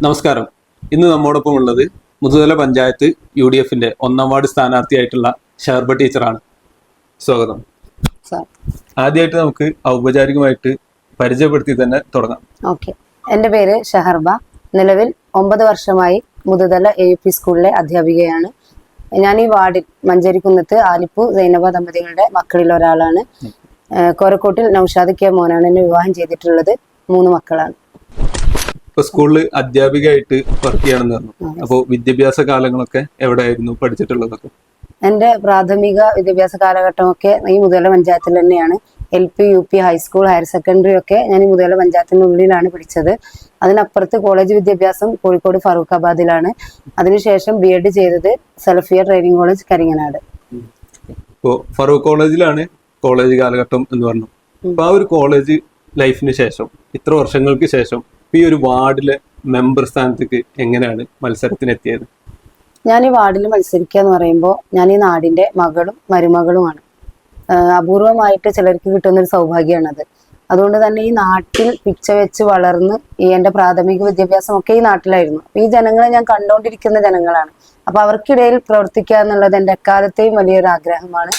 നമസ്കാരം. ഇന്ന് നമ്മോടൊപ്പം ഉള്ളത് മുതുതല പഞ്ചായത്ത് UDFന്റെ 1ാം വാർഡ് സ്ഥാനാർത്ഥിയായിട്ടുള്ള ഷഹർബ ടീച്ചറാണ്. സ്വാഗതം. ആദ്യമായിട്ട് നമുക്ക് ഔപചാരികമായിട്ട് പരിചയപ്പെടുത്തി തന്നെ തുടങ്ങാം. ഓക്കെ, എൻ്റെ പേര് ഷഹർബ. നിലവിൽ 9 വർഷമായി മുതുതല AUP സ്കൂളിലെ അധ്യാപികയാണ്. ഞാൻ ഈ വാർഡിൽ മഞ്ചേരിക്കുന്നത്ത് ആലിപ്പു സൈനബ ദമ്പതികളുടെ മക്കളിൽ ഒരാളാണ്. കോരക്കോട്ടിൽ നൗഷാദ് കെ മോനാണ് എന്നെ വിവാഹം ചെയ്തിട്ടുള്ളത്. 3 മക്കളാണ്. ഇപ്പൊ സ്കൂളിൽ അധ്യാപികയായിട്ട് വർക്ക് ചെയ്യണമെന്ന് പറഞ്ഞു. അപ്പോൾ വിദ്യാഭ്യാസ കാലങ്ങളൊക്കെ എവിടെയായിരുന്നു പഠിച്ചിട്ടുള്ളതൊക്കെ? എൻ്റെ പ്രാഥമിക വിദ്യാഭ്യാസ കാലഘട്ടമൊക്കെ ഈ മുതുതല പഞ്ചായത്തിൽ തന്നെയാണ്. LP UP high school higher secondary ഒക്കെ ഞാൻ ഈ മുതുതല പഞ്ചായത്തിനുള്ളിലാണ് പഠിച്ചത്. അതിനപ്പുറത്ത് കോളേജ് വിദ്യാഭ്യാസം കോഴിക്കോട് ഫറൂഖാബാദിലാണ്. അതിനുശേഷം BEd ചെയ്തത് സലഫിയ ട്രെയിനിങ് കോളേജ് കരിങ്ങനാട്. ഇപ്പോ ഫറൂഖ് കോളേജിലാണ് കോളേജ് കാലഘട്ടം എന്ന് പറഞ്ഞു. അപ്പൊ ആ ഒരു കോളേജ് ലൈഫിന് ശേഷം ഇത്ര വർഷങ്ങൾക്ക് ശേഷം ഈ ഒരു വാർഡിലെ മെമ്പർ സ്ഥാനത്തേക്ക് എങ്ങനെയാണ് മത്സരത്തിനെത്തിയത്? ഞാൻ ഈ വാർഡിൽ മത്സരിക്കുക എന്ന് പറയുമ്പോൾ ഞാൻ ഈ നാടിന്റെ മകളും മരുമകളുമാണ്. അപൂർവമായിട്ട് ചിലർക്ക് കിട്ടുന്ന ഒരു സൗഭാഗ്യമാണത്. അതുകൊണ്ട് തന്നെ ഈ നാട്ടിൽ പിച്ച വെച്ച് വളർന്ന് എൻ്റെ പ്രാഥമിക വിദ്യാഭ്യാസം ഒക്കെ ഈ നാട്ടിലായിരുന്നു. ഈ ജനങ്ങളെ ഞാൻ കണ്ടുകൊണ്ടിരിക്കുന്ന ജനങ്ങളാണ്. അപ്പൊ അവർക്കിടയിൽ പ്രവർത്തിക്കുക എന്നുള്ളത് എൻ്റെ എക്കാലത്തെയും വലിയൊരു ആഗ്രഹമാണ്.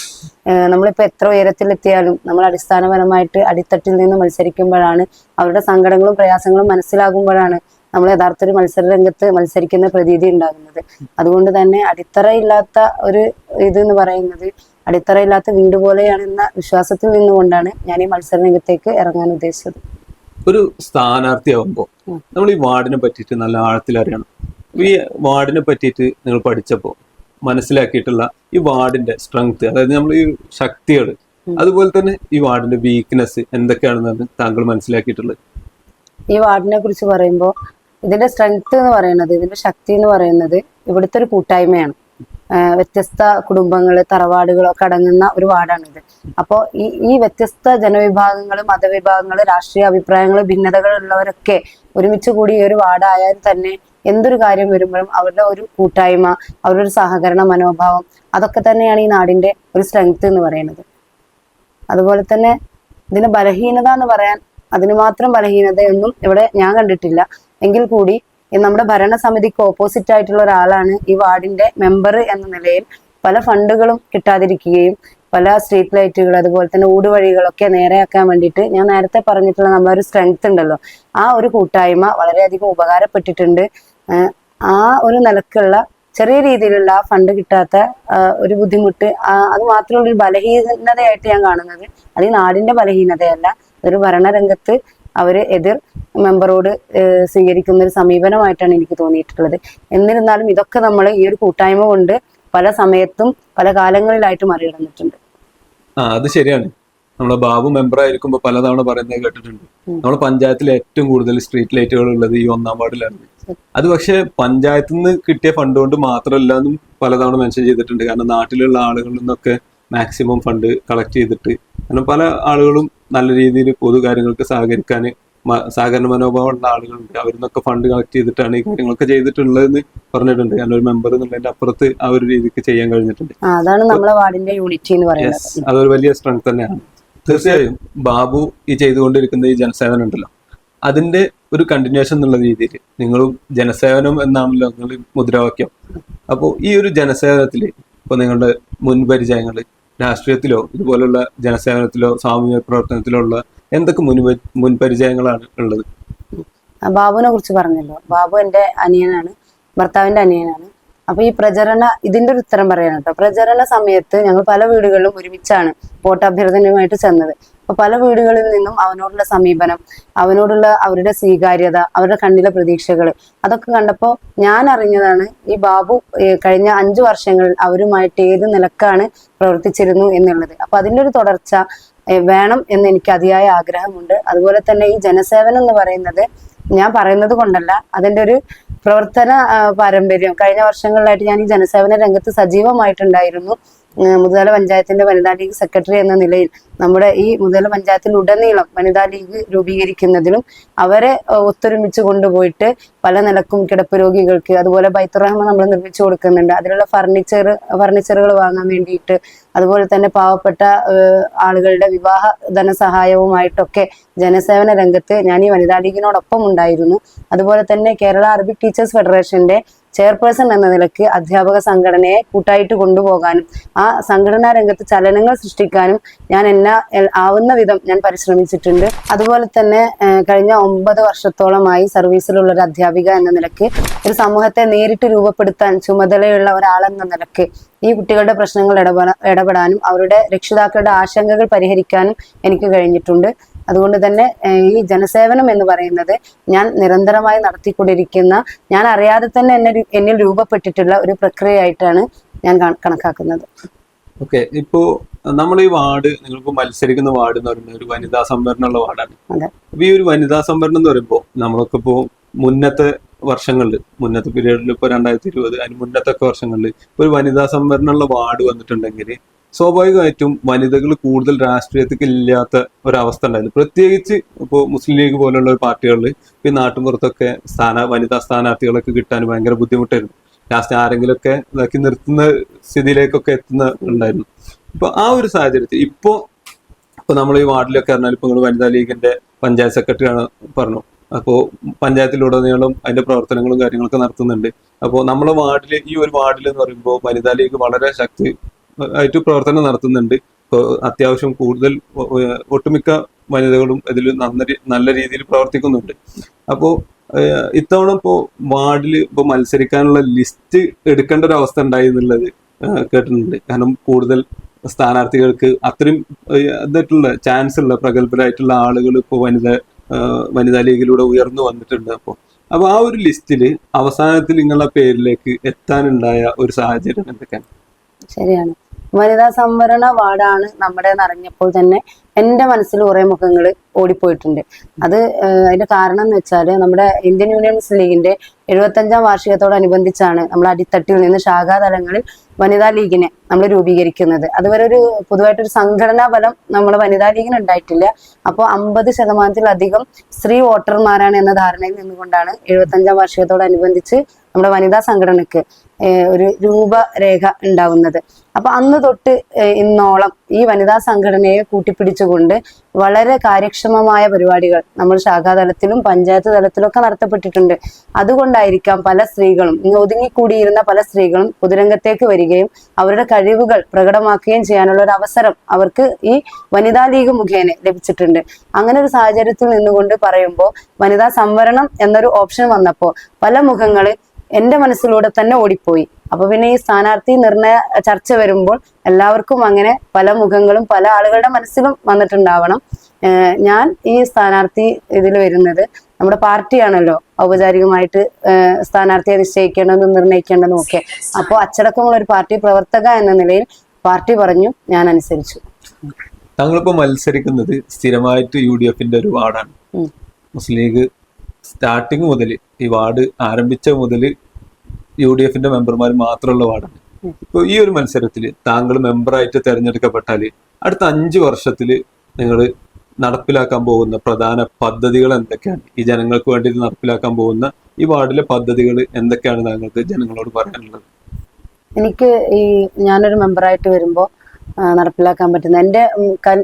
നമ്മളിപ്പോൾ എത്ര ഉയരത്തിലെത്തിയാലും നമ്മൾ അടിസ്ഥാനപരമായിട്ട് അടിത്തട്ടിൽ നിന്ന് മത്സരിക്കുമ്പോഴാണ് അവരുടെ സങ്കടങ്ങളും പ്രയാസങ്ങളും മനസ്സിലാകുമ്പോഴാണ് നമ്മൾ യഥാർത്ഥ ഒരു മത്സര രംഗത്ത് മത്സരിക്കുന്ന പ്രതീതി ഉണ്ടാകുന്നത്. അതുകൊണ്ട് തന്നെ അടിത്തറയില്ലാത്ത ഒരു എന്ന് പറയുന്നത് അടിത്തറയില്ലാത്ത വീട് പോലെയാണെന്ന വിശ്വാസത്തിൽ നിന്നുകൊണ്ടാണ് ഞാൻ ഈ മത്സര രംഗത്തേക്ക് ഇറങ്ങാൻ ഉദ്ദേശിച്ചത്. ഒരു സ്ഥാനാർത്ഥിയാവുമ്പോൾ നമ്മൾ ഈ വാർഡിനെ പറ്റിയിട്ട് നല്ല ആഴത്തിൽ അറിയണം. ഈ വാർഡിനെ പറ്റിയിട്ട് നിങ്ങൾ പഠിച്ചപ്പോൾ മനസ്സിലാക്കിയിട്ടുള്ള ഈ വാർഡിന്റെ സ്ട്രെങ്ത്, അതായത് നമ്മൾ ഈ ശക്തികൾ, അതുപോലെ തന്നെ ഈ വാർഡിന്റെ വീക്ക്നെസ് എന്തൊക്കെയാണെന്നാണ് താങ്കൾ മനസ്സിലാക്കിയിട്ടുള്ളത്? ഈ വാർഡിനെ കുറിച്ച് പറയുമ്പോൾ ഇതിന്റെ സ്ട്രെങ്ത് എന്ന് പറയുന്നത്, ഇതിന്റെ ശക്തി എന്ന് പറയുന്നത് ഇവിടുത്തെ ഒരു കൂട്ടായ്മയാണ്. വ്യത്യസ്ത കുടുംബങ്ങള് തറവാടുകളൊക്കെ അടങ്ങുന്ന ഒരു വാർഡാണിത്. അപ്പോൾ ഈ വ്യത്യസ്ത ജനവിഭാഗങ്ങള് മതവിഭാഗങ്ങള് രാഷ്ട്രീയ അഭിപ്രായങ്ങള് ഭിന്നതകളുള്ളവരൊക്കെ ഒരുമിച്ച് കൂടി ഈ ഒരു വാർഡായാലും തന്നെ എന്തൊരു കാര്യം വരുമ്പോഴും അവരുടെ ഒരു കൂട്ടായ്മ, അവരുടെ ഒരു സഹകരണ മനോഭാവം, അതൊക്കെ തന്നെയാണ് ഈ നാടിന്റെ ഒരു സ്ട്രെങ്ത് എന്ന് പറയുന്നത്. അതുപോലെ തന്നെ ഇതിന്റെ ബലഹീനത എന്ന് പറയാൻ അതിന് മാത്രം ബലഹീനതയൊന്നും ഇവിടെ ഞാൻ കണ്ടിട്ടില്ല. എങ്കിൽ കൂടി നമ്മുടെ ഭരണസമിതിക്ക് ഓപ്പോസിറ്റ് ആയിട്ടുള്ള ഒരാളാണ് ഈ വാർഡിന്റെ മെമ്പർ എന്ന നിലയിൽ പല ഫണ്ടുകളും കിട്ടാതിരിക്കുകയും പല സ്ട്രീറ്റ് ലൈറ്റുകൾ അതുപോലെ തന്നെ ഊടുവഴികളൊക്കെ നേരെയാക്കാൻ വേണ്ടിയിട്ട് ഞാൻ നേരത്തെ പറഞ്ഞിട്ടുള്ള നമ്മളൊരു സ്ട്രെങ്ത് ഉണ്ടല്ലോ, ആ ഒരു കൂട്ടായ്മ വളരെയധികം ഉപകാരപ്പെട്ടിട്ടുണ്ട്. ആ ഒരു നിലക്കുള്ള ചെറിയ രീതിയിലുള്ള ആ ഫണ്ട് കിട്ടാത്ത ഒരു ബുദ്ധിമുട്ട്, അത് മാത്രമുള്ള ഒരു ബലഹീനതയായിട്ട് ഞാൻ കാണുന്നത്. അത് ഈ നാടിന്റെ ബലഹീനതയല്ല, അതൊരു ഭരണരംഗത്ത് അവര് എതിർ മെമ്പറോട് സ്വീകരിക്കുന്ന ഒരു സമീപനമായിട്ടാണ് എനിക്ക് തോന്നിയിട്ടുള്ളത്. എന്നിരുന്നാലും ഇതൊക്കെ നമ്മൾ ഈ ഒരു കൂട്ടായ്മ കൊണ്ട് പല സമയത്തും പല കാലങ്ങളിലായിട്ട് മറികടന്നിട്ടുണ്ട്. അത് ശരിയാണ്. നമ്മളെ ബാബു മെമ്പർ ആയിരിക്കുമ്പോൾ പലതവണ പറയുന്നത് കേട്ടിട്ടുണ്ട്. നമ്മുടെ പഞ്ചായത്തിൽ ഏറ്റവും കൂടുതൽ സ്ട്രീറ്റ് ലൈറ്റുകൾ ഉള്ളത് ഈ 1ാം വാർഡിലാണ്. അത് പക്ഷെ പഞ്ചായത്തിൽ നിന്ന് കിട്ടിയ ഫണ്ട് കൊണ്ട് മാത്രമല്ല എന്നും പലതവണ മെൻഷൻ ചെയ്തിട്ടുണ്ട്. കാരണം നാട്ടിലുള്ള ആളുകളിൽ നിന്നൊക്കെ മാക്സിമം ഫണ്ട് കളക്ട് ചെയ്തിട്ട്, കാരണം പല ആളുകളും നല്ല രീതിയിൽ പൊതുകാര്യങ്ങൾക്ക് സഹകരണ മനോഭാവമുള്ള ആളുകളുണ്ട്. അവരിന്നൊക്കെ ഫണ്ട് കളക്ട് ചെയ്തിട്ടാണ് ഈ കാര്യങ്ങളൊക്കെ ചെയ്തിട്ടുള്ളതെന്ന് പറഞ്ഞിട്ടുണ്ട്. കാരണം ഒരു മെമ്പർ എന്നുള്ളതിന്റെ അപ്പുറത്ത് ആ ഒരു രീതിക്ക് ചെയ്യാൻ കഴിഞ്ഞിട്ടുണ്ട്. അതാണ് നമ്മുടെ വാർഡിന്റെ യൂണിറ്റി എന്ന് പറയുന്നത്. അതൊരു വലിയ സ്ട്രെങ്ത് തന്നെയാണ്. തീർച്ചയായും ബാബു ഈ ചെയ്തുകൊണ്ടിരിക്കുന്ന ഈ ജനസേവനം ഉണ്ടല്ലോ, അതിന്റെ ഒരു കണ്ടിന്യൂഷൻ എന്നുള്ള രീതിയിൽ നിങ്ങളും ജനസേവനം എന്നാണല്ലോ നിങ്ങൾ മുദ്രാവാക്യം. അപ്പോൾ ഈ ഒരു ജനസേവനത്തിൽ ഇപ്പൊ നിങ്ങളുടെ മുൻപരിചയങ്ങൾ രാഷ്ട്രീയത്തിലോ ഇതുപോലുള്ള ജനസേവനത്തിലോ സാമൂഹിക പ്രവർത്തനത്തിലോ ഉള്ള എന്തൊക്കെ മുൻപരിചയങ്ങളാണ് ഉള്ളത്? ബാബുവിനെ കുറിച്ച് പറഞ്ഞല്ലോ. ബാബു എൻ്റെ അനിയനാണ്, ഭർത്താവിന്റെ അനിയനാണ്. അപ്പൊ ഈ ഇതിന്റെ ഒരു ഉത്തരം പറയാൻ കേട്ടോ. പ്രചരണ സമയത്ത് ഞങ്ങൾ പല വീടുകളിലും ഒരുമിച്ചാണ് വോട്ടഭ്യർത്ഥനയുമായിട്ട് ചെന്നത്. അപ്പൊ പല വീടുകളിൽ നിന്നും അവനോടുള്ള സമീപനം, അവനോടുള്ള അവരുടെ സ്വീകാര്യത, അവരുടെ കണ്ണിലെ പ്രതീക്ഷകൾ, അതൊക്കെ കണ്ടപ്പോൾ ഞാൻ അറിഞ്ഞതാണ് ഈ ബാബു കഴിഞ്ഞ 5 വർഷങ്ങളിൽ അവരുമായിട്ട് ഏത് നിലക്കാണ് പ്രവർത്തിച്ചിരുന്നു എന്നുള്ളത്. അപ്പൊ അതിൻ്റെ ഒരു തുടർച്ച വേണം എന്ന് എനിക്ക് അതിയായ ആഗ്രഹമുണ്ട്. അതുപോലെ തന്നെ ഈ ജനസേവനം എന്ന് പറയുന്നത് ഞാൻ പറയുന്നത് കൊണ്ടല്ല, അതിൻ്റെ ഒരു പ്രവർത്തന പാരമ്പര്യം കഴിഞ്ഞ വർഷങ്ങളിലായിട്ട് ഞാൻ ഈ ജനസേവന രംഗത്ത് സജീവമായിട്ടുണ്ടായിരുന്നു. മുതല പഞ്ചായത്തിന്റെ വനിതാ ലീഗ് സെക്രട്ടറി എന്ന നിലയിൽ നമ്മുടെ ഈ മുതല പഞ്ചായത്തിലുടനീളം വനിതാ ലീഗ് രൂപീകരിക്കുന്നതിലും അവരെ ഒത്തൊരുമിച്ച് കൊണ്ടുപോയിട്ട് പല നിലക്കും കിടപ്പ് രോഗികൾക്ക്, അതുപോലെ ബൈത്തുറഹ്മ നമ്മൾ നിർമ്മിച്ചു കൊടുക്കുന്നുണ്ട്, അതിലുള്ള ഫർണിച്ചറുകൾ വാങ്ങാൻ വേണ്ടിയിട്ട്, അതുപോലെ തന്നെ പാവപ്പെട്ട ആളുകളുടെ വിവാഹ ധനസഹായവുമായിട്ടൊക്കെ ജനസേവന രംഗത്ത് ഞാൻ ഈ വനിതാ ലീഗിനോടൊപ്പം ഉണ്ടായിരുന്നു. അതുപോലെ തന്നെ കേരള അറബിക് ടീച്ചേഴ്സ് ഫെഡറേഷന്റെ ചെയർപേഴ്സൺ എന്ന നിലയ്ക്ക് അധ്യാപക സംഘടനയെ കൂട്ടായിട്ട് കൊണ്ടുപോകാനും ആ സംഘടനാ രംഗത്ത് ചലനങ്ങൾ സൃഷ്ടിക്കാനും ഞാൻ ആവുന്ന വിധം ഞാൻ പരിശ്രമിച്ചിട്ടുണ്ട്. അതുപോലെ തന്നെ കഴിഞ്ഞ 9 വർഷത്തോളമായി സർവീസിലുള്ള ഒരു അധ്യാപിക എന്ന നിലയ്ക്ക് ഒരു സമൂഹത്തെ നേരിട്ട് രൂപപ്പെടുത്താൻ ചുമതലയുള്ള ഒരാളെന്ന നിലയ്ക്ക് ഈ കുട്ടികളുടെ പ്രശ്നങ്ങൾ ഇടപെടാനും അവരുടെ രക്ഷിതാക്കളുടെ ആശങ്കകൾ പരിഹരിക്കാനും എനിക്ക് കഴിഞ്ഞിട്ടുണ്ട്. അതുകൊണ്ട് തന്നെ ഈ ജനസേവനം എന്ന് പറയുന്നത് ഞാൻ നിരന്തരമായി നടത്തിക്കൊണ്ടിരിക്കുന്ന, ഞാൻ അറിയാതെ തന്നെ എന്നിൽ രൂപപ്പെട്ടിട്ടുള്ള ഒരു പ്രക്രിയയായിട്ടാണ് ഞാൻ കണക്കാക്കുന്നത്. ഓക്കെ, ഇപ്പോ നമ്മൾ ഈ വാർഡ്, നിങ്ങൾക്ക് മത്സരിക്കുന്ന വാർഡ് എന്ന് പറയുന്നത് ഒരു വനിതാ സംവരണമുള്ള വാർഡാണ്. അപ്പൊ ഈ ഒരു വനിതാ സംവരണം എന്ന് പറയുമ്പോൾ നമ്മളൊക്കെ ഇപ്പോ മുന്നത്തെ വർഷങ്ങളിൽ, മുന്നത്തെ പീരീഡിൽ ഇപ്പൊ 2020 അതിന് മുന്നത്തെ വർഷങ്ങളിൽ ഒരു വനിതാ സംവരണമുള്ള വാർഡ് വന്നിട്ടുണ്ടെങ്കിൽ സ്വാഭാവികമായിട്ടും വനിതകൾ കൂടുതൽ രാഷ്ട്രീയത്തിൽ ഇല്ലാത്ത ഒരവസ്ഥ ഉണ്ടായിരുന്നു. പ്രത്യേകിച്ച് ഇപ്പോൾ മുസ്ലിം ലീഗ് പോലുള്ള പാർട്ടികളിൽ ഈ നാട്ടുമ്പുറത്തൊക്കെ വനിതാ സ്ഥാനാർത്ഥികളൊക്കെ കിട്ടാൻ ഭയങ്കര ബുദ്ധിമുട്ടായിരുന്നു. ലാസ്റ്റ് ആരെങ്കിലുമൊക്കെ ഇതാക്കി നിർത്തുന്ന സ്ഥിതിയിലേക്കൊക്കെ ഉണ്ടായിരുന്നു. ഇപ്പൊ ആ ഒരു സാഹചര്യത്തിൽ ഇപ്പോ നമ്മൾ ഈ വാർഡിലൊക്കെ പറഞ്ഞാൽ ഇപ്പൊ നിങ്ങൾ വനിതാ ലീഗിന്റെ പഞ്ചായത്ത് സെക്രട്ടറി ആണ് പറഞ്ഞു. അപ്പോൾ പഞ്ചായത്തിലുടനീളം അതിന്റെ പ്രവർത്തനങ്ങളും കാര്യങ്ങളൊക്കെ നടത്തുന്നുണ്ട്. അപ്പോൾ നമ്മളെ വാർഡിൽ, ഈ ഒരു വാർഡിൽ എന്ന് പറയുമ്പോൾ വനിതാ ലീഗ് വളരെ ആയിട്ട് പ്രവർത്തനം നടത്തുന്നുണ്ട്. അത്യാവശ്യം കൂടുതൽ ഒട്ടുമിക്ക വനിതകളും ഇതിൽ നല്ല രീതിയിൽ പ്രവർത്തിക്കുന്നുണ്ട്. അപ്പോൾ ഇത്തവണ ഇപ്പോ വാർഡിൽ ഇപ്പൊ മത്സരിക്കാനുള്ള ലിസ്റ്റ് എടുക്കേണ്ട ഒരു അവസ്ഥ ഉണ്ടായി എന്നുള്ളത് കേട്ടിട്ടുണ്ട്. കാരണം കൂടുതൽ സ്ഥാനാർത്ഥികൾക്ക് അത്രയും ഇതായിട്ടുള്ള ചാൻസ് ഉള്ള പ്രഗത്ഭരായിട്ടുള്ള ആളുകൾ ഇപ്പോൾ വനിതാ ലീഗിലൂടെ ഉയർന്നു വന്നിട്ടുണ്ട്. അപ്പൊ ആ ഒരു ലിസ്റ്റില് അവസാനത്തിൽ നിങ്ങളുടെ പേരിലേക്ക് എത്താനുണ്ടായ ഒരു സാഹചര്യം എന്തൊക്കെയാണ്? ശരിയാണ്, വനിതാ സംവരണ വാർഡാണ് നമ്മുടെ അറിഞ്ഞപ്പോൾ തന്നെ എൻ്റെ മനസ്സിൽ കുറെ മുഖങ്ങൾ ഓടിപ്പോയിട്ടുണ്ട്. അതിന്റെ കാരണം എന്ന് വെച്ചാൽ നമ്മുടെ ഇന്ത്യൻ യൂണിയൻ മുസ്ലിം ലീഗിന്റെ 75ാം വാർഷികത്തോടനുബന്ധിച്ചാണ് നമ്മൾ അടിത്തട്ടിൽ നിന്ന് ശാഖാതലങ്ങളിൽ വനിതാ ലീഗിനെ നമ്മൾ രൂപീകരിക്കുന്നത്. അതുവരെ പൊതുവായിട്ടൊരു സംഘടനാ ബലം നമ്മുടെ വനിതാ ലീഗിന് ഉണ്ടായിട്ടില്ല. അപ്പോൾ 50%-ലധികം സ്ത്രീ വോട്ടർമാരാണ് എന്ന ധാരണയിൽ നിന്നുകൊണ്ടാണ് 75ാം വാർഷികത്തോടനുബന്ധിച്ച് നമ്മുടെ വനിതാ സംഘടനയ്ക്ക് ഒരു രൂപരേഖ ഉണ്ടാവുന്നത്. അപ്പൊ അന്ന് തൊട്ട് ഇന്നോളം ഈ വനിതാ സംഘടനയെ കൂട്ടിപ്പിടിച്ചുകൊണ്ട് വളരെ കാര്യക്ഷമമായ പരിപാടികൾ നമ്മൾ ശാഖാതലത്തിലും പഞ്ചായത്ത് തലത്തിലൊക്കെ നടത്തപ്പെട്ടിട്ടുണ്ട്. അതുകൊണ്ടായിരിക്കാം പല സ്ത്രീകളും, ഒതുങ്ങിക്കൂടിയിരുന്ന പല സ്ത്രീകളും പൊതുരംഗത്തേക്ക് വരികയും അവരുടെ കഴിവുകൾ പ്രകടമാക്കുകയും ചെയ്യാനുള്ള ഒരു അവസരം അവർക്ക് ഈ വനിതാ ലീഗ് മുഖേന ലഭിച്ചിട്ടുണ്ട്. അങ്ങനെ ഒരു സാഹചര്യത്തിൽ നിന്നുകൊണ്ട് പറയുമ്പോൾ വനിതാ സംവരണം എന്നൊരു ഓപ്ഷൻ വന്നപ്പോൾ പല മുഖങ്ങള് എന്റെ മനസ്സിലൂടെ തന്നെ ഓടിപ്പോയി. അപ്പൊ പിന്നെ ഈ സ്ഥാനാർത്ഥി നിർണയ ചർച്ച വരുമ്പോൾ എല്ലാവർക്കും അങ്ങനെ പല മുഖങ്ങളും പല ആളുകളുടെ മനസ്സിലും വന്നിട്ടുണ്ടാവണം. ഞാൻ ഈ സ്ഥാനാർത്ഥി ഇതിൽ വരുന്നത് നമ്മുടെ പാർട്ടിയാണല്ലോ ഔപചാരികമായിട്ട് സ്ഥാനാർത്ഥിയെ നിശ്ചയിക്കേണ്ടതും നിർണയിക്കേണ്ടതും ഒക്കെ. അപ്പോൾ അച്ചടക്കമുള്ള ഒരു പാർട്ടി പ്രവർത്തക എന്ന നിലയിൽ പാർട്ടി പറഞ്ഞു, ഞാൻ അനുസരിച്ചു. താങ്കളിപ്പോ മത്സരിക്കുന്നത് സ്ഥിരമായിട്ട് UDF-ന്റെ ഒരു വാർഡാണ്. മുസ്ലിം ലീഗ് സ്റ്റാർട്ടിങ് മുതൽ, ഈ വാർഡ് ആരംഭിച്ച മുതൽ UDF-ന്റെ മെമ്പർമാർ മാത്രമുള്ള വാർഡാണ്. ഇപ്പൊ ഈ ഒരു മത്സരത്തിൽ താങ്കൾ മെമ്പറായിട്ട് തെരഞ്ഞെടുക്കപ്പെട്ടാൽ അടുത്ത 5 വർഷത്തിൽ നിങ്ങൾ നടപ്പിലാക്കാൻ പോകുന്ന പ്രധാന പദ്ധതികൾ എന്തൊക്കെയാണ്? ഈ ജനങ്ങൾക്ക് വേണ്ടി നടപ്പിലാക്കാൻ പോകുന്ന ഈ വാർഡിലെ പദ്ധതികൾ എന്തൊക്കെയാണ് താങ്കൾക്ക് ജനങ്ങളോട് പറയാനുള്ളത്? എനിക്ക് ഞാനൊരു മെമ്പറായിട്ട് വരുമ്പോൾ നടപ്പിലാക്കാൻ പറ്റുന്ന എൻ്റെ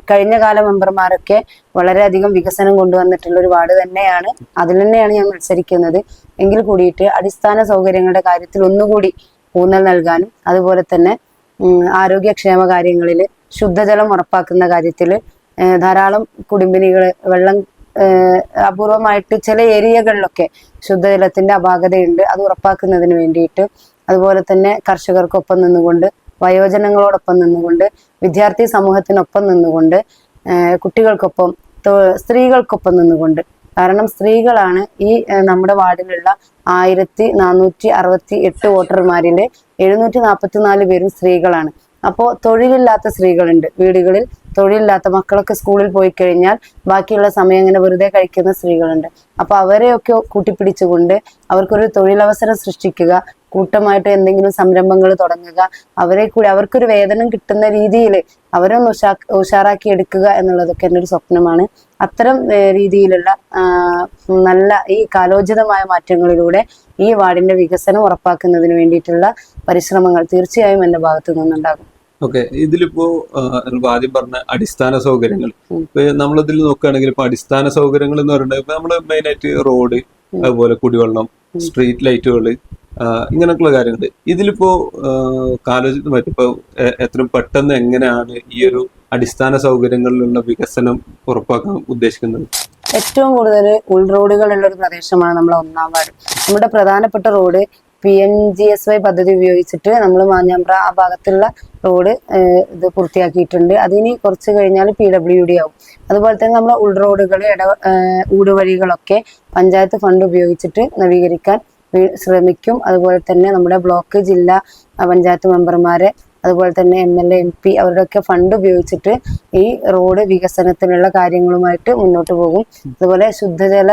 കഴിഞ്ഞ കാല മെമ്പർമാരൊക്കെ വളരെയധികം വികസനം കൊണ്ടുവന്നിട്ടുള്ള ഒരു വാർഡ് തന്നെയാണ്. അതിൽ തന്നെയാണ് ഞാൻ മത്സരിക്കുന്നത്. എങ്കിൽ കൂടിയിട്ട് അടിസ്ഥാന സൗകര്യങ്ങളുടെ കാര്യത്തിൽ ഒന്നുകൂടി ഊന്നൽ നൽകാനും, അതുപോലെ തന്നെ ആരോഗ്യക്ഷേമ കാര്യങ്ങളിൽ ശുദ്ധജലം ഉറപ്പാക്കുന്ന കാര്യത്തിൽ ധാരാളം കുടുംബിനികൾ വെള്ളം അപൂർവമായിട്ട് ചില ഏരിയകളിലൊക്കെ ശുദ്ധജലത്തിന്റെ അപാകതയുണ്ട്, അത് ഉറപ്പാക്കുന്നതിന് വേണ്ടിയിട്ട്, അതുപോലെ തന്നെ കർഷകർക്കൊപ്പം നിന്നുകൊണ്ട്, വയോജനങ്ങളോടൊപ്പം നിന്നുകൊണ്ട്, വിദ്യാർത്ഥി സമൂഹത്തിനൊപ്പം നിന്നുകൊണ്ട്, കുട്ടികൾക്കൊപ്പം, സ്ത്രീകൾക്കൊപ്പം നിന്നുകൊണ്ട്. കാരണം സ്ത്രീകളാണ് ഈ നമ്മുടെ വാർഡിലുള്ള 1468 വോട്ടർമാരിൽ 744 പേരും സ്ത്രീകളാണ്. അപ്പോൾ തൊഴിലില്ലാത്ത സ്ത്രീകളുണ്ട് വീടുകളിൽ, തൊഴിലില്ലാത്ത മക്കളൊക്കെ സ്കൂളിൽ പോയി കഴിഞ്ഞാൽ ബാക്കിയുള്ള സമയം ഇങ്ങനെ വെറുതെ കഴിക്കുന്ന സ്ത്രീകളുണ്ട്. അപ്പൊ അവരെയൊക്കെ കൂട്ടിപ്പിടിച്ചുകൊണ്ട് അവർക്കൊരു തൊഴിലവസരം സൃഷ്ടിക്കുക, കൂട്ടമായിട്ട് എന്തെങ്കിലും സംരംഭങ്ങൾ തുടങ്ങുക, അവരെ കൂടി അവർക്കൊരു വേതനം കിട്ടുന്ന രീതിയിൽ അവരൊന്ന് ഉഷാറാക്കി എടുക്കുക എന്നുള്ളതൊക്കെ എൻ്റെ ഒരു സ്വപ്നമാണ്. അത്തരം രീതിയിലുള്ള നല്ല ഈ കാലോചിതമായ മാറ്റങ്ങളിലൂടെ ഈ വാർഡിന്റെ വികസനം ഉറപ്പാക്കുന്നതിന് വേണ്ടിയിട്ടുള്ള പരിശ്രമങ്ങൾ തീർച്ചയായും എൻ്റെ ഭാഗത്തു നിന്നുണ്ടാകും. ഓക്കെ, ഇതിലിപ്പോ ആദ്യം പറഞ്ഞ അടിസ്ഥാന സൗകര്യങ്ങൾ, ഇപ്പൊ നമ്മളിതിൽ നോക്കുകയാണെങ്കിൽ ഇപ്പൊ അടിസ്ഥാന സൗകര്യങ്ങൾ എന്ന് പറയുന്നത് ഇപ്പൊ നമ്മള് മെയിൻ ആയിട്ട് റോഡ്, അതുപോലെ കുടിവെള്ളം, സ്ട്രീറ്റ് ലൈറ്റുകൾ, ഇങ്ങനെയൊക്കെയുള്ള കാര്യങ്ങൾ. ഇതിലിപ്പോ കാലോചിതമായിട്ട് ഇപ്പൊ എത്രയും പെട്ടെന്ന് എങ്ങനെയാണ് ഈ ഒരു അടിസ്ഥാന സൗകര്യങ്ങളിലുള്ള വികസനം ഉറപ്പാക്കാൻ ഉദ്ദേശിക്കുന്നത്? ഏറ്റവും കൂടുതൽ ഉൾറോഡുകളുള്ള ഒരു പ്രദേശമാണ് നമ്മളെ 1-ാം വാർഡ്. നമ്മുടെ പ്രധാനപ്പെട്ട റോഡ് PMGSY പദ്ധതി ഉപയോഗിച്ചിട്ട് നമ്മൾ മാഞ്ഞാമ്പ്ര ആ ഭാഗത്തുള്ള റോഡ് ഇത് പൂർത്തിയാക്കിയിട്ടുണ്ട്. അതിന് കുറച്ച് കഴിഞ്ഞാൽ PWD ആവും. അതുപോലെ തന്നെ നമ്മളെ ഉൾറോഡുകൾ, ഊടുവഴികളൊക്കെ പഞ്ചായത്ത് ഫണ്ട് ഉപയോഗിച്ചിട്ട് നവീകരിക്കാൻ ശ്രമിക്കും. അതുപോലെ തന്നെ നമ്മുടെ ബ്ലോക്ക്, ജില്ലാ പഞ്ചായത്ത് മെമ്പർമാരെ, അതുപോലെ തന്നെ MLA MP അവരുടെയൊക്കെ ഫണ്ട് ഉപയോഗിച്ചിട്ട് ഈ റോഡ് വികസനത്തിനുള്ള കാര്യങ്ങളുമായിട്ട് മുന്നോട്ട് പോകും. അതുപോലെ ശുദ്ധജല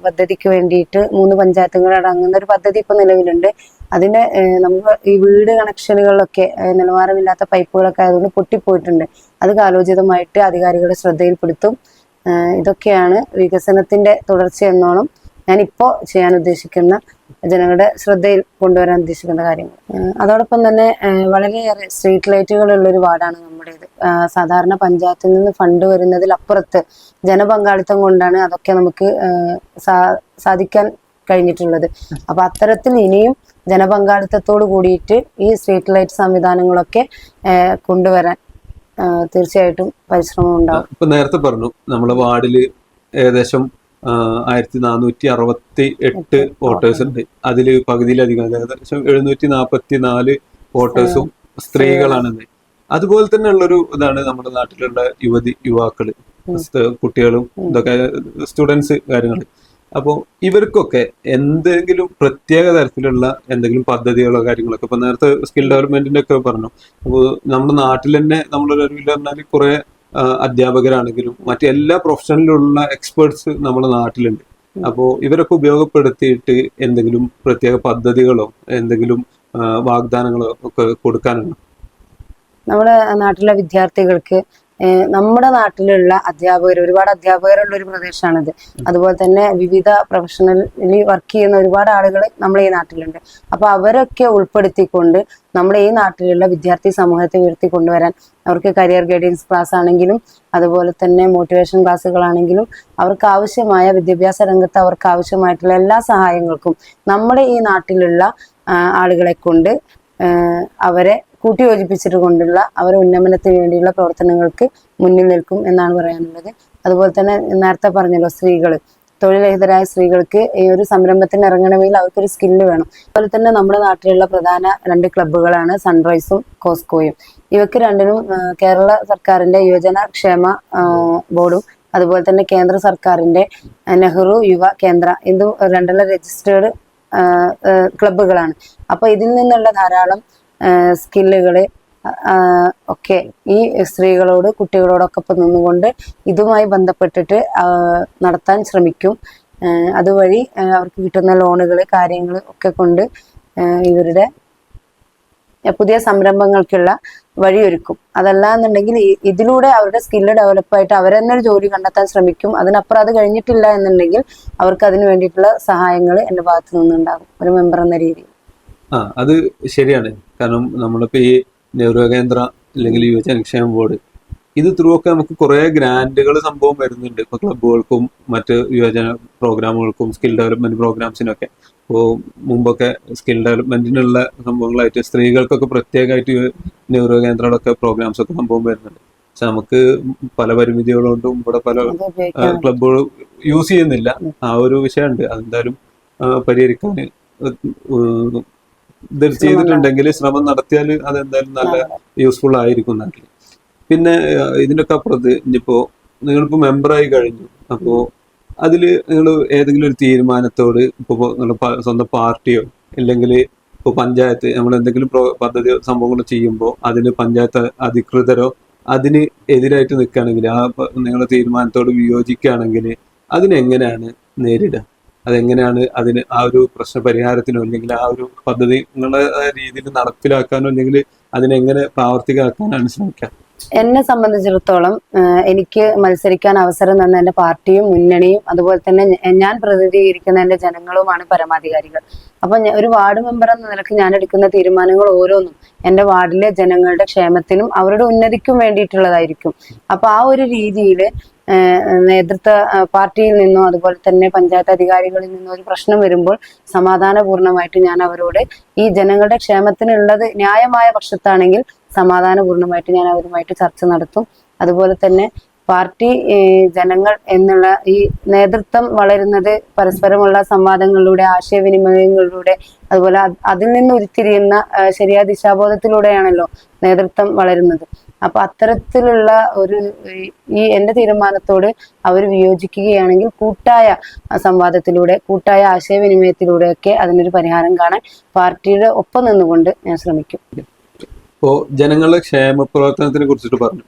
പദ്ധതിക്ക് വേണ്ടിയിട്ട് 3 പഞ്ചായത്തുകൾ അടങ്ങുന്ന ഒരു പദ്ധതി ഇപ്പൊ നിലവിലുണ്ട്. അതിന്റെ നമുക്ക് ഈ വീട് കണക്ഷനുകളിലൊക്കെ നിലവാരമില്ലാത്ത പൈപ്പുകളൊക്കെ ആയതുകൊണ്ട് പൊട്ടിപ്പോയിട്ടുണ്ട്. അത് കാലോചിതമായിട്ട് അധികാരികളുടെ ശ്രദ്ധയിൽപ്പെടുത്തും. ഇതൊക്കെയാണ് വികസനത്തിന്റെ തുടർച്ച എന്നോണം ഞാനിപ്പോ ചെയ്യാൻ ഉദ്ദേശിക്കുന്ന, ജനങ്ങളുടെ ശ്രദ്ധയിൽ കൊണ്ടുവരാൻ ഉദ്ദേശിക്കുന്ന കാര്യങ്ങൾ. അതോടൊപ്പം തന്നെ വളരെയേറെ സ്ട്രീറ്റ് ലൈറ്റുകളുള്ള ഒരു വാർഡാണ് നമ്മുടേത്. സാധാരണ പഞ്ചായത്തിൽ നിന്ന് ഫണ്ട് വരുന്നതിലപ്പുറത്ത് ജനപങ്കാളിത്തം കൊണ്ടാണ് അതൊക്കെ നമുക്ക് സാധിക്കാൻ കഴിഞ്ഞിട്ടുള്ളത്. അപ്പൊ അത്തരത്തിൽ ഇനിയും ജനപങ്കാളിത്തത്തോട് കൂടിയിട്ട് ഈ സ്ട്രീറ്റ് ലൈറ്റ് സംവിധാനങ്ങളൊക്കെ കൊണ്ടുവരാൻ തീർച്ചയായിട്ടും പരിശ്രമം ഉണ്ടാവും. ഇപ്പൊ നേരത്തെ പറഞ്ഞു നമ്മുടെ വാർഡില് ഏകദേശം 1468 വോട്ടേഴ്സ് ഉണ്ട്. അതില് പകുതിയിലധികം, ഏകദേശം 744 വോട്ടേഴ്സും സ്ത്രീകളാണെന്ന്. അതുപോലെ തന്നെ ഉള്ളൊരു ഇതാണ് നമ്മുടെ നാട്ടിലുള്ള യുവാക്കള്, കുട്ടികളും ഇതൊക്കെ സ്റ്റുഡൻസ് കാര്യങ്ങൾ. അപ്പോൾ ഇവർക്കൊക്കെ എന്തെങ്കിലും പ്രത്യേക തരത്തിലുള്ള എന്തെങ്കിലും പദ്ധതികളോ കാര്യങ്ങളൊക്കെ ഇപ്പൊ നേരത്തെ സ്കിൽ ഡെവലപ്മെന്റിന്റെ ഒക്കെ പറഞ്ഞു. അപ്പോൾ നമ്മുടെ നാട്ടിൽ തന്നെ നമ്മളൊരു അറിവില്ല പറഞ്ഞാൽ കുറെ അധ്യാപകരാണെങ്കിലും മറ്റെല്ലാ പ്രൊഫഷനിലുള്ള എക്സ്പേർട്സ് നമ്മുടെ നാട്ടിലുണ്ട്. അപ്പോൾ ഇവരൊക്കെ ഉപയോഗപ്പെടുത്തിയിട്ട് എന്തെങ്കിലും പ്രത്യേക പദ്ധതികളോ എന്തെങ്കിലും വാഗ്ദാനങ്ങളോ ഒക്കെ കൊടുക്കാനുണ്ടോ? നമ്മുടെ നാട്ടിലെ വിദ്യാർത്ഥികൾക്ക് നമ്മുടെ നാട്ടിലുള്ള ഒരുപാട് അധ്യാപകരുള്ള ഒരു പ്രദേശമാണിത്. അതുപോലെ തന്നെ വിവിധ പ്രൊഫഷണലി വർക്ക് ചെയ്യുന്ന ഒരുപാട് ആളുകൾ നമ്മുടെ ഈ നാട്ടിലുണ്ട്. അപ്പൊ അവരൊക്കെ ഉൾപ്പെടുത്തിക്കൊണ്ട് നമ്മുടെ ഈ നാട്ടിലുള്ള വിദ്യാർത്ഥി സമൂഹത്തെ ഉയർത്തിക്കൊണ്ടുവരാൻ അവർക്ക് കരിയർ ഗൈഡൻസ് ക്ലാസ് ആണെങ്കിലും അതുപോലെ തന്നെ മോട്ടിവേഷൻ ക്ലാസ്സുകളാണെങ്കിലും അവർക്ക് ആവശ്യമായ വിദ്യാഭ്യാസ രംഗത്ത് അവർക്ക് ആവശ്യമായിട്ടുള്ള എല്ലാ സഹായങ്ങൾക്കും നമ്മുടെ ഈ നാട്ടിലുള്ള ആളുകളെ കൊണ്ട് അവരെ കൂട്ടിയോജിപ്പിച്ചിട്ട് കൊണ്ടുള്ള അവരുടെ ഉന്നമനത്തിന് വേണ്ടിയുള്ള പ്രവർത്തനങ്ങൾക്ക് മുന്നിൽ നിൽക്കും എന്നാണ് പറയാനുള്ളത്. അതുപോലെ തന്നെ നേരത്തെ പറഞ്ഞല്ലോ, തൊഴിൽരഹിതരായ സ്ത്രീകൾക്ക് ഈ ഒരു സംരംഭത്തിന് ഇറങ്ങണമെങ്കിൽ അവർക്കൊരു സ്കില്ല് വേണം. അതുപോലെ തന്നെ നമ്മുടെ നാട്ടിലുള്ള പ്രധാന 2 ക്ലബ്ബുകളാണ് സൺറൈസും കോസ്കോയും. ഇവയ്ക്ക് രണ്ടിനും കേരള സർക്കാരിന്റെ യുവജന ക്ഷേമ ബോർഡും അതുപോലെ തന്നെ കേന്ദ്ര സർക്കാരിന്റെ നെഹ്റു യുവ കേന്ദ്ര ഇതും 2 രജിസ്റ്റേർഡ് ക്ലബ്ബുകളാണ്. അപ്പൊ ഇതിൽ നിന്നുള്ള ധാരാളം സ്കില്ലുകള് ഒക്കെ ഈ സ്ത്രീകളോട് കുട്ടികളോടൊക്കെ നിന്നുകൊണ്ട് ഇതുമായി ബന്ധപ്പെട്ടിട്ട് നടത്താൻ ശ്രമിക്കും. അതുവഴി അവർക്ക് കിട്ടുന്ന ലോണുകൾ കാര്യങ്ങൾ ഒക്കെ കൊണ്ട് ഇവരുടെ പുതിയ സംരംഭങ്ങൾക്കുള്ള വഴിയൊരുക്കും. അതല്ല എന്നുണ്ടെങ്കിൽ ഇതിലൂടെ അവരുടെ സ്കില്ല് ഡെവലപ്പായിട്ട് അവർ തന്നെ ഒരു ജോലി കണ്ടെത്താൻ ശ്രമിക്കും. അതിനപ്പുറം അത് കഴിഞ്ഞിട്ടില്ല എന്നുണ്ടെങ്കിൽ അവർക്ക് അതിന് വേണ്ടിയിട്ടുള്ള സഹായങ്ങൾ എൻ്റെ ഭാഗത്തു നിന്നുണ്ടാകും ഒരു മെമ്പർ എന്ന രീതിയിൽ. അത് ശരിയാണ്. കാരണം നമ്മളിപ്പോ ഈ നെഹ്റു കേന്ദ്ര അല്ലെങ്കിൽ യുവജനക്ഷേമ ബോർഡ് ഇത് ത്രൂ ഒക്കെ നമുക്ക് കുറെ ഗ്രാൻഡുകൾ സംഭവം വരുന്നുണ്ട്. ഇപ്പൊ ക്ലബുകൾക്കും മറ്റ് യുവജന പ്രോഗ്രാമുകൾക്കും സ്കിൽ ഡെവലപ്മെന്റ് പ്രോഗ്രാംസിനൊക്കെ. ഇപ്പോൾ മുമ്പൊക്കെ സ്കിൽ ഡെവലപ്മെന്റിനുള്ള സംഭവങ്ങളായിട്ട് സ്ത്രീകൾക്കൊക്കെ പ്രത്യേകമായിട്ട് നെഹ്റു കേന്ദ്രങ്ങളൊക്കെ പ്രോഗ്രാംസ് ഒക്കെ സംഭവം വരുന്നുണ്ട്. പക്ഷെ നമുക്ക് പല പരിമിതികളുകൊണ്ടും ഇവിടെ പല ക്ലബുകൾ യൂസ് ചെയ്യുന്നില്ല. ആ ഒരു വിഷയമുണ്ട്. അതെന്തായാലും പരിഹരിക്കാൻ ഇത് ചെയ്തിട്ടുണ്ടെങ്കിൽ, ശ്രമം നടത്തിയാൽ അതെന്തായാലും നല്ല യൂസ്ഫുൾ ആയിരിക്കും നാട്ടിൽ. പിന്നെ ഇതിനൊക്കെ അപ്പുറത്ത് ഇനിയിപ്പോ നിങ്ങളിപ്പോ മെമ്പറായി കഴിഞ്ഞു, അപ്പോ അതില് നിങ്ങൾ ഏതെങ്കിലും ഒരു തീരുമാനത്തോട് ഇപ്പൊ സ്വന്തം പാർട്ടിയോ അല്ലെങ്കിൽ ഇപ്പൊ പഞ്ചായത്ത് നമ്മൾ എന്തെങ്കിലും പദ്ധതി സംഭവങ്ങൾ ചെയ്യുമ്പോൾ അതിന് പഞ്ചായത്ത് അധികൃതരോ അതിന് എതിരായിട്ട് നിൽക്കുകയാണെങ്കിൽ, ആ നിങ്ങളുടെ തീരുമാനത്തോട് വിയോജിക്കുകയാണെങ്കിൽ അതിനെങ്ങനെയാണ് നേരിടുക? അതെങ്ങനെയാണ് അതിന് ആ ഒരു പ്രശ്ന പരിഹാരത്തിനോ അല്ലെങ്കിൽ ആ ഒരു പദ്ധതി നിങ്ങളുടെ രീതിയിൽ നടപ്പിലാക്കാനോ അല്ലെങ്കിൽ അതിനെങ്ങനെ പ്രാവർത്തികമാക്കാനാണ് ശ്രമിക്കുക? എന്നെ സംബന്ധിച്ചിടത്തോളം എനിക്ക് മത്സരിക്കാൻ അവസരം തന്ന എന്റെ പാർട്ടിയും മുന്നണിയും അതുപോലെ തന്നെ ഞാൻ പ്രതിനിധീകരിക്കുന്ന എന്റെ ജനങ്ങളുമാണ് പരമാധികാരികൾ. അപ്പൊ ഒരു വാർഡ് മെമ്പർ എന്ന നിലയ്ക്ക് ഞാൻ എടുക്കുന്ന തീരുമാനങ്ങൾ ഓരോന്നും എന്റെ വാർഡിലെ ജനങ്ങളുടെ ക്ഷേമത്തിനും അവരുടെ ഉന്നതിക്കും വേണ്ടിയിട്ടുള്ളതായിരിക്കും. അപ്പൊ ആ ഒരു രീതിയിൽ നേതൃത്വ പാർട്ടിയിൽ നിന്നോ അതുപോലെ തന്നെ പഞ്ചായത്ത് അധികാരികളിൽ നിന്നോ ഒരു പ്രശ്നം വരുമ്പോൾ സമാധാനപൂർണമായിട്ട് ഞാൻ അവരോട് ഈ ജനങ്ങളുടെ ക്ഷേമത്തിനുള്ളത് ന്യായമായ പക്ഷത്താണെങ്കിൽ സമാധാനപൂർണമായിട്ട് ഞാൻ അവരുമായിട്ട് ചർച്ച നടത്തും. അതുപോലെ തന്നെ പാർട്ടി ജനങ്ങൾ എന്നുള്ള ഈ നേതൃത്വം വളരുന്നത് പരസ്പരമുള്ള സംവാദങ്ങളിലൂടെ, ആശയവിനിമയങ്ങളിലൂടെ, അതുപോലെ അതിൽ നിന്ന് ഉരുത്തിരിയുന്ന ശരിയായ ദിശാബോധത്തിലൂടെയാണല്ലോ നേതൃത്വം വളരുന്നത്. അപ്പൊ അത്തരത്തിലുള്ള ഈ എന്റെ തീരുമാനത്തോട് അവർ വിയോജിക്കുകയാണെങ്കിൽ കൂട്ടായ സംവാദത്തിലൂടെ, കൂട്ടായ ആശയവിനിമയത്തിലൂടെയൊക്കെ അതിനൊരു പരിഹാരം കാണാൻ പാർട്ടിയുടെ ഒപ്പം നിന്നുകൊണ്ട് ഞാൻ ശ്രമിക്കും. ഇപ്പോ ജനങ്ങളുടെ ക്ഷേമ പ്രവർത്തനത്തിനെ കുറിച്ചിട്ട് പറഞ്ഞു.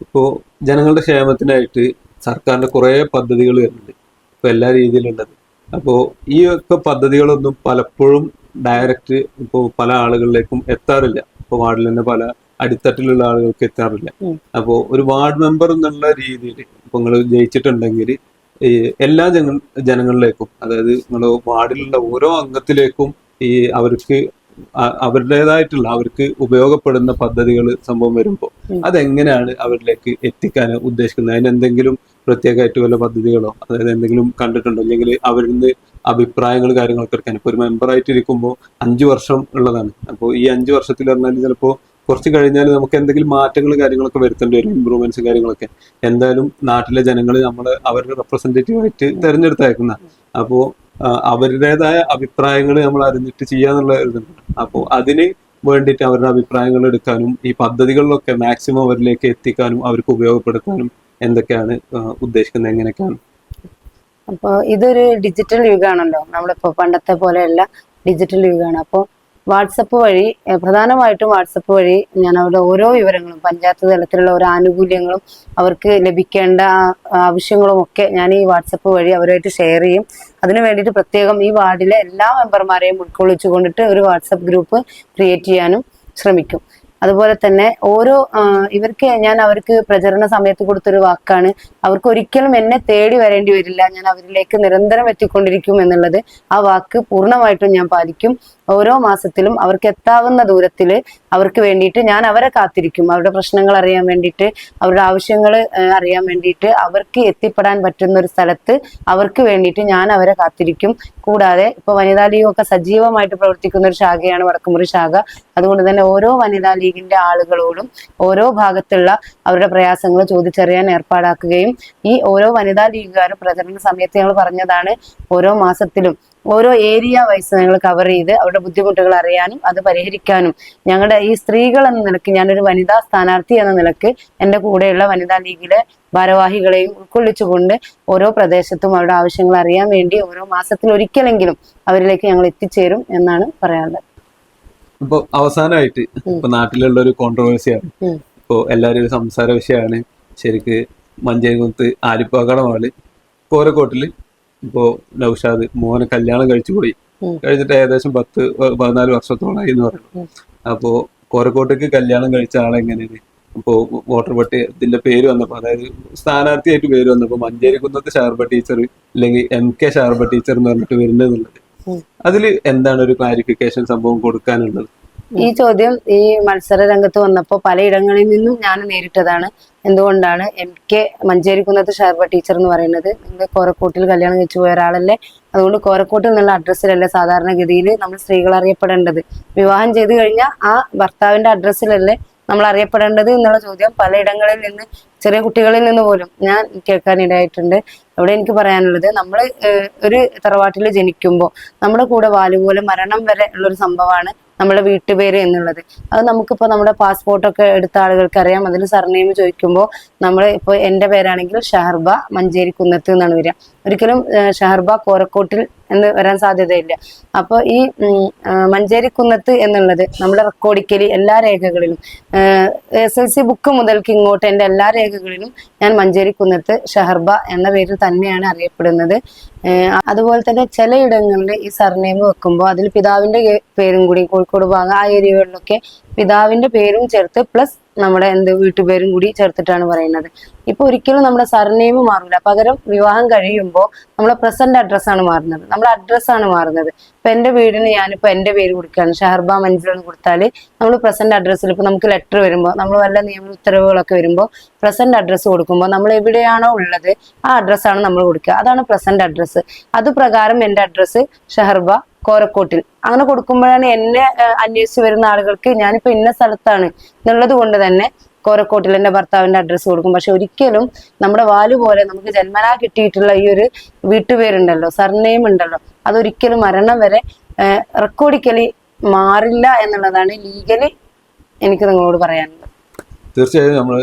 ഇപ്പോ ജനങ്ങളുടെ ക്ഷേമത്തിനായിട്ട് സർക്കാരിന്റെ കുറെ പദ്ധതികൾ വരുന്നുണ്ട്, ഇപ്പൊ എല്ലാ രീതിയിലുള്ളത്. അപ്പോ ഈ ഒക്കെ പദ്ധതികളൊന്നും പലപ്പോഴും ഡയറക്റ്റ് ഇപ്പോൾ പല ആളുകളിലേക്കും എത്താറില്ല. ഇപ്പൊ വാർഡിൽ തന്നെ പല അടിത്തട്ടിലുള്ള ആളുകൾക്ക് എത്താറില്ല. അപ്പോ ഒരു വാർഡ് മെമ്പർ എന്നുള്ള രീതിയിൽ ഇപ്പൊ നിങ്ങൾ ജയിച്ചിട്ടുണ്ടെങ്കിൽ ഈ എല്ലാ ജനങ്ങളിലേക്കും, അതായത് നിങ്ങൾ വാർഡിലുള്ള ഓരോ അംഗത്തിലേക്കും ഈ അവർക്ക് അവരുടേതായിട്ടുള്ള അവർക്ക് ഉപയോഗപ്പെടുന്ന പദ്ധതികൾ സംഭവം വരുമ്പോൾ അതെങ്ങനെയാണ് അവരിലേക്ക് എത്തിക്കാൻ ഉദ്ദേശിക്കുന്നത്? അതിനെന്തെങ്കിലും പ്രത്യേകമായിട്ട് വല്ല പദ്ധതികളോ അതായത് എന്തെങ്കിലും കണ്ടിട്ടുണ്ടോ? അല്ലെങ്കിൽ അവരിൽ നിന്ന് അഭിപ്രായങ്ങൾ കാര്യങ്ങളൊക്കെ എടുക്കാൻ. ഇപ്പൊ ഒരു മെമ്പറായിട്ട് ഇരിക്കുമ്പോൾ 5 വർഷം ഉള്ളതാണ്. അപ്പോൾ ഈ 5 വർഷത്തിൽ പറഞ്ഞാൽ ചിലപ്പോൾ കുറച്ച് കഴിഞ്ഞാൽ നമുക്ക് എന്തെങ്കിലും മാറ്റങ്ങൾ കാര്യങ്ങളൊക്കെ വരുത്തേണ്ടി വരും, ഇമ്പ്രൂവ്മെന്റ്സ് കാര്യങ്ങളൊക്കെ. എന്തായാലും നാട്ടിലെ ജനങ്ങൾ നമ്മൾ അവരുടെ റെപ്രസെന്റേറ്റീവ് ആയിട്ട് തെരഞ്ഞെടുത്തയക്കുന്ന, അപ്പോൾ അവരുടേതായ അഭിപ്രായങ്ങൾ നമ്മൾ അറിഞ്ഞിട്ട് ചെയ്യാന്നുള്ള ഇതുണ്ട്. അപ്പോൾ അതിന് വേണ്ടിയിട്ട് അവരുടെ അഭിപ്രായങ്ങൾ എടുക്കാനും ഈ പദ്ധതികളിലൊക്കെ മാക്സിമം അവരിലേക്ക് എത്തിക്കാനും അവർക്ക് ഉപയോഗപ്പെടുത്താനും എന്തൊക്കെയാണ് ഉദ്ദേശിക്കുന്നത്, എങ്ങനെയൊക്കെയാണ്? അപ്പോൾ ഇതൊരു ഡിജിറ്റൽ യുഗമാണല്ലോ, നമ്മളിപ്പോൾ പണ്ടത്തെ പോലെയല്ല, ഡിജിറ്റൽ യുഗമാണ്. അപ്പോൾ വാട്സപ്പ് വഴി, പ്രധാനമായിട്ടും വാട്സപ്പ് വഴി ഞാൻ അവരുടെ ഓരോ വിവരങ്ങളും, പഞ്ചായത്ത് തലത്തിലുള്ള ഓരോ ആനുകൂല്യങ്ങളും അവർക്ക് ലഭിക്കേണ്ട ആവശ്യങ്ങളും ഒക്കെ ഞാൻ ഈ വാട്സപ്പ് വഴി അവരുമായിട്ട് ഷെയർ ചെയ്യും. അതിനു വേണ്ടിയിട്ട് പ്രത്യേകം ഈ വാർഡിലെ എല്ലാ മെമ്പർമാരെയും ഉൾക്കൊള്ളിച്ചു കൊണ്ടിട്ട് ഒരു വാട്സപ്പ് ഗ്രൂപ്പ് ക്രിയേറ്റ് ചെയ്യാനും ശ്രമിക്കും. അതുപോലെ തന്നെ അവർക്ക് പ്രചരണ സമയത്ത് കൊടുത്തൊരു വാക്കാണ്, അവർക്ക് ഒരിക്കലും എന്നെ തേടി വരേണ്ടി വരില്ല, ഞാൻ അവരിലേക്ക് നിരന്തരം എത്തിക്കൊണ്ടിരിക്കും എന്നുള്ളത്. ആ വാക്ക് പൂർണ്ണമായിട്ടും ഞാൻ പാലിക്കും. ഓരോ മാസത്തിലും അവർക്ക് എത്താവുന്ന ദൂരത്തിൽ അവർക്ക് വേണ്ടിയിട്ട് ഞാൻ അവരെ കാത്തിരിക്കും. അവരുടെ പ്രശ്നങ്ങൾ അറിയാൻ വേണ്ടിയിട്ട്, അവരുടെ ആവശ്യങ്ങൾ അറിയാൻ വേണ്ടിയിട്ട്, അവർക്ക് എത്തിപ്പെടാൻ പറ്റുന്ന ഒരു സ്ഥലത്ത് അവർക്ക് വേണ്ടിയിട്ട് ഞാൻ അവരെ കാത്തിരിക്കും. കൂടാതെ ഇപ്പൊ വനിതാ ലീഗൊക്കെ സജീവമായിട്ട് പ്രവർത്തിക്കുന്ന ഒരു ശാഖയാണ് വടക്കുമുറി ശാഖ. അതുകൊണ്ട് തന്നെ ഓരോ വനിതാ ലീഗിന്റെ ആളുകളോടും ഓരോ ഭാഗത്തുള്ള അവരുടെ പ്രയാസങ്ങൾ ചോദിച്ചറിയാൻ ഏർപ്പാടാക്കുകയും ഈ ഓരോ വനിതാ ലീഗുകാരും പ്രചരണ സമയത്ത് ഞങ്ങൾ പറഞ്ഞതാണ്, ഓരോ മാസത്തിലും ഓരോ ഏരിയ വൈസ് ഞങ്ങൾ കവർ ചെയ്ത് അവരുടെ ബുദ്ധിമുട്ടുകൾ അറിയാനും അത് പരിഹരിക്കാനും ഞങ്ങളുടെ ഈ സ്ത്രീകൾ എന്ന നിലയ്ക്ക്, ഞാനൊരു വനിതാ സ്ഥാനാർത്ഥി എന്ന നിലയ്ക്ക് എൻ്റെ കൂടെയുള്ള വനിതാ ലീഗിലെ ഭാരവാഹികളെയും ഉൾക്കൊള്ളിച്ചുകൊണ്ട് ഓരോ പ്രദേശത്തും അവരുടെ ആവശ്യങ്ങൾ അറിയാൻ വേണ്ടി ഓരോ മാസത്തിൽ ഒരിക്കലെങ്കിലും അവരിലേക്ക് ഞങ്ങൾ എത്തിച്ചേരും എന്നാണ് പറയാനുള്ളത്. ഇപ്പൊ അവസാനമായിട്ട് ഇപ്പൊ നാട്ടിലുള്ള ഒരു കോൺട്രവേഴ്സിയാണ്, ഇപ്പൊ എല്ലാവരും ഒരു സംസാര വിഷയമാണ് ശരിക്ക് മഞ്ചേരികുന്നത്ത് ആലിപ്പാക്കടമാണ് കോരക്കോട്ടില് ഇപ്പോ നൗഷാദ് മോനെ കല്യാണം കഴിച്ചു പോയി, കഴിഞ്ഞിട്ട് ഏകദേശം 10-14 വർഷത്തോളമായി എന്ന് പറയുന്നു. അപ്പോ കോരക്കോട്ടേക്ക് കല്യാണം കഴിച്ച ആളെങ്ങനെയാണ് ഇപ്പോ വോട്ടർ പട്ടികത്തിന്റെ പേര് വന്നപ്പോ, അതായത് സ്ഥാനാർത്ഥിയായിട്ട് പേര് വന്നപ്പോ മഞ്ചേരികുന്നത്ത് ഷാർബ ടീച്ചർ അല്ലെങ്കിൽ MK ഷാർബ ടീച്ചർ എന്ന് പറഞ്ഞിട്ട് വരുന്നതെന്നുള്ളത്, അതില് എന്താണ് ഒരു ക്ലാരിഫിക്കേഷൻ സംഭവം കൊടുക്കാനുള്ളത്? ഈ ചോദ്യം ഈ മത്സര രംഗത്ത് വന്നപ്പോൾ പലയിടങ്ങളിൽ നിന്നും ഞാൻ നേരിട്ടതാണ്. എന്തുകൊണ്ടാണ് MK മഞ്ചേരികുന്നത്ത് ഷാർബ ടീച്ചർ എന്ന് പറയുന്നത്? നിങ്ങൾ കോരക്കോട്ടിൽ കല്യാണം കഴിച്ചു പോയ ഒരാളല്ലേ, അതുകൊണ്ട് കോരക്കോട്ടിൽ നിന്നുള്ള അഡ്രസ്സിലല്ലേ സാധാരണഗതിയിൽ നമ്മൾ സ്ത്രീകൾ അറിയപ്പെടേണ്ടത്? വിവാഹം ചെയ്തു കഴിഞ്ഞാൽ ആ ഭർത്താവിന്റെ അഡ്രസ്സിലല്ലേ നമ്മൾ അറിയപ്പെടേണ്ടത് എന്നുള്ള ചോദ്യം പലയിടങ്ങളിൽ നിന്ന്, ചെറിയ കുട്ടികളിൽ നിന്ന് പോലും ഞാൻ കേൾക്കാനിടയായിട്ടുണ്ട്. അവിടെ എനിക്ക് പറയാനുള്ളത്, നമ്മൾ ഒരു തറവാട്ടിൽ ജനിക്കുമ്പോൾ നമ്മുടെ കൂടെ വാലുപോലെ മരണം വരെ ഉള്ളൊരു സംഭവമാണ് നമ്മുടെ വീട്ടുപേര് എന്നുള്ളത്. അത് നമുക്കിപ്പോൾ നമ്മുടെ പാസ്പോർട്ടൊക്കെ എടുത്ത ആളുകൾക്ക് അറിയാം. അതിൽ സർനെയിം ചോദിക്കുമ്പോൾ നമ്മൾ ഇപ്പോൾ എൻ്റെ പേരാണെങ്കിൽ ഷഹർബ മഞ്ചേരികുന്നത്ത് എന്നാണ് വരിക. ഒരിക്കലും ഷഹർബ കോരക്കോട്ടിൽ എന്ന് വരാൻ സാധ്യതയില്ല. അപ്പൊ ഈ മഞ്ചേരിക്കുന്നത്ത് എന്നുള്ളത് നമ്മുടെ റെക്കോർഡിക്കലി എല്ലാ രേഖകളിലും SLC ബുക്ക് മുതൽക്ക് ഇങ്ങോട്ട് എൻ്റെ എല്ലാ രേഖകളിലും ഞാൻ മഞ്ചേരിക്കുന്നത്ത് ഷഹർബ എന്ന പേരിൽ തന്നെയാണ് അറിയപ്പെടുന്നത്. അതുപോലെ തന്നെ ചിലയിടങ്ങളിൽ ഈ സർനെയിം വെക്കുമ്പോൾ അതിൽ പിതാവിന്റെ പേരും കൂടി, കോഴിക്കോട് ഭാഗം ആ ഏരിയകളിലൊക്കെ പിതാവിന്റെ പേരും ചേർത്ത് പ്ലസ് നമ്മുടെ വീട്ടുപേരും കൂടി ചേർത്തിട്ടാണ് പറയുന്നത്. ഇപ്പൊ ഒരിക്കലും നമ്മുടെ സർനെയിം മാറില്ല. പകരം വിവാഹം കഴിയുമ്പോൾ നമ്മളെ പ്രസന്റ് അഡ്രസ്സാണ് മാറുന്നത്, നമ്മളെ അഡ്രസ്സാണ് മാറുന്നത്. ഇപ്പൊ എന്റെ വീടിന് ഞാനിപ്പോ എന്റെ പേര് കൊടുക്കുകയാണ്, ഷഹർബ മഞ്ജുൽ എന്ന് കൊടുത്താല് നമ്മൾ പ്രസന്റ് അഡ്രസ്സിൽ ഇപ്പൊ നമുക്ക് ലെറ്റർ വരുമ്പോൾ, നമ്മൾ വല്ല നിയമ ഉത്തരവുകളൊക്കെ വരുമ്പോൾ പ്രസന്റ് അഡ്രസ്സ് കൊടുക്കുമ്പോൾ നമ്മൾ എവിടെയാണോ ഉള്ളത് ആ അഡ്രസ്സാണ് നമ്മൾ കൊടുക്കുക. അതാണ് പ്രസന്റ് അഡ്രസ്സ്. അത് പ്രകാരം എന്റെ അഡ്രസ്സ് ഷഹർബ കോരക്കോട്ടിൽ അങ്ങനെ കൊടുക്കുമ്പോഴാണ് എന്നെ അന്വേഷിച്ച് വരുന്ന ആളുകൾക്ക് ഞാനിപ്പോ ഇന്ന സ്ഥലത്താണ് എന്നുള്ളത് കൊണ്ട് തന്നെ കോരക്കോട്ടിൽ എൻ്റെ ഭർത്താവിന്റെ അഡ്രസ്സ് കൊടുക്കും. പക്ഷെ ഒരിക്കലും നമ്മുടെ വാല് പോലെ നമുക്ക് ജന്മനാ കിട്ടിയിട്ടുള്ള ഈ ഒരു വീട്ടുപേരുണ്ടല്ലോ, സർനെയിം ഉണ്ടല്ലോ, അതൊരിക്കലും മരണം വരെ റെക്കോർഡിക്കലി മാറില്ല എന്നുള്ളതാണ് ലീഗലി എനിക്ക് നിങ്ങളോട് പറയാനുള്ളത്. തീർച്ചയായും നമ്മൾ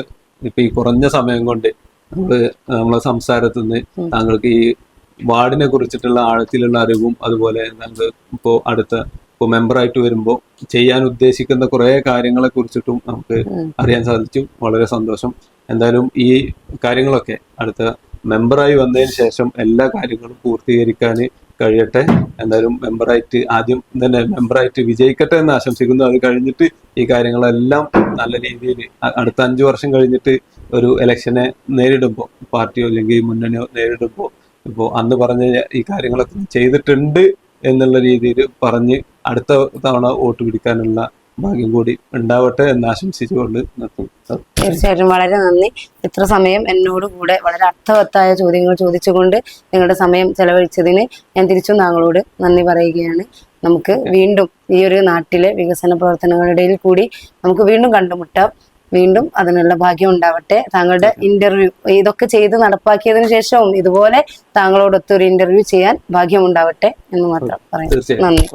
ഇപ്പൊ ഈ കുറഞ്ഞ സമയം കൊണ്ട് നമ്മളെ സംസാരത്തിൽ നിന്ന് താങ്കൾക്ക് ഈ വാർഡിനെ കുറിച്ചിട്ടുള്ള ആഴത്തിലുള്ള അറിവും അതുപോലെ നമുക്ക് ഇപ്പോൾ മെമ്പറായിട്ട് വരുമ്പോൾ ചെയ്യാൻ ഉദ്ദേശിക്കുന്ന കുറെ കാര്യങ്ങളെ കുറിച്ചിട്ടും നമുക്ക് അറിയാൻ സാധിച്ചു. വളരെ സന്തോഷം. എന്തായാലും ഈ കാര്യങ്ങളൊക്കെ അടുത്ത മെമ്പറായി വന്നതിന് ശേഷം എല്ലാ കാര്യങ്ങളും പൂർത്തീകരിക്കാൻ കഴിയട്ടെ. എന്തായാലും ആദ്യം തന്നെ മെമ്പറായിട്ട് വിജയിക്കട്ടെ എന്ന് ആശംസിക്കുന്നു. അത് കഴിഞ്ഞിട്ട് ഈ കാര്യങ്ങളെല്ലാം നല്ല രീതിയിൽ അടുത്ത 5 വർഷം കഴിഞ്ഞിട്ട് ഒരു ഇലക്ഷനെ നേരിടുമ്പോൾ, പാർട്ടിയോ അല്ലെങ്കിൽ മുന്നണിയോ നേരിടുമ്പോൾ ഇപ്പോൾ അന്ന് പറഞ്ഞ ഈ കാര്യങ്ങളൊക്കെ ചെയ്തിട്ടുണ്ട് എന്നുള്ള രീതിയിൽ പറഞ്ഞ് അടുത്ത തവണ വോട്ട് പിടിക്കാനുള്ള ഭാഗ്യം കൂടി ഉണ്ടാവട്ടെ എന്ന് ആശംസിച്ചുകൊണ്ട് നിർത്തും. തീർച്ചയായിട്ടും വളരെ നന്ദി. ഇത്ര സമയം എന്നോട് കൂടെ വളരെ അർത്ഥവത്തായ ചോദ്യങ്ങൾ ചോദിച്ചുകൊണ്ട് നിങ്ങളുടെ സമയം ചെലവഴിച്ചതിന് ഞാൻ തിരിച്ചും താങ്കളോട് നന്ദി പറയുകയാണ്. നമുക്ക് വീണ്ടും ഈ ഒരു നാട്ടിലെ വികസന പ്രവർത്തനങ്ങളുടെ കൂടി നമുക്ക് വീണ്ടും കണ്ടുമുട്ടാം. വീണ്ടും അതിനുള്ള ഭാഗ്യം ഉണ്ടാവട്ടെ. താങ്കളുടെ ഇന്റർവ്യൂ ഇതൊക്കെ ചെയ്ത് നടപ്പാക്കിയതിനു ശേഷവും ഇതുപോലെ താങ്കളോടൊത്തൊരു ഇന്റർവ്യൂ ചെയ്യാൻ ഭാഗ്യം ഉണ്ടാവട്ടെ എന്ന് മാത്രം പറയാം. നന്ദി.